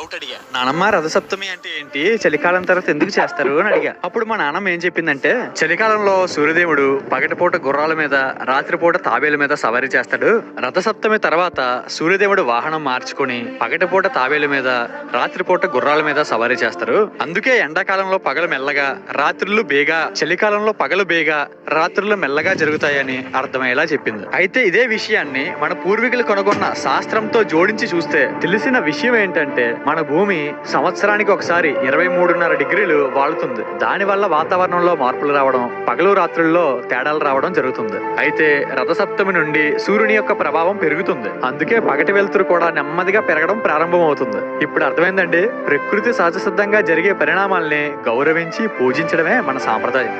Doubt అడిగా. నానమ్మ రథసప్తమి అంటే ఏంటి, చలికాలం తర్వాత ఎందుకు చేస్తారు అని అడిగా. అప్పుడు మా నాన్నమ్మ ఏం చెప్పిందంటే, చలికాలంలో సూర్యదేవుడు పగటిపూట గుర్రాల మీద, రాత్రిపూట తాబేలు మీద సవారీ చేస్తాడు. రథసప్తమి తర్వాత సూర్యదేవుడు వాహనం మార్చుకొని పగటిపూట తాబేలు మీద, రాత్రిపూట గుర్రాల మీద సవారీ చేస్తారు. అందుకే ఎండాకాలంలో పగలు మెల్లగా, రాత్రులు బేగా, చలికాలంలో పగలు బేగా, రాత్రులు మెల్లగా జరుగుతాయని అర్థమయ్యేలా చెప్పింది. అయితే ఇదే విషయాన్ని మన పూర్వీకులు కనుగొన్న శాస్త్రంతో జోడించి చూస్తే తెలిసిన విషయం ఏంటంటే, మన భూమి సంవత్సరానికి ఒకసారి 23.5 డిగ్రీలు వాలుతుంది. దాని వల్ల వాతావరణంలో మార్పులు రావడం, పగలు రాత్రుల్లో తేడాలు రావడం జరుగుతుంది. అయితే రథసప్తమి నుండి సూర్యుని యొక్క ప్రభావం పెరుగుతుంది. అందుకే పగటి వెలుతురు కూడా నెమ్మదిగా పెరగడం ప్రారంభం అవుతుంది. ఇప్పుడు అర్థమైందండి, ప్రకృతి సహజ సిద్ధంగా జరిగే పరిణామాల్ని గౌరవించి పూజించడమే మన సాంప్రదాయం.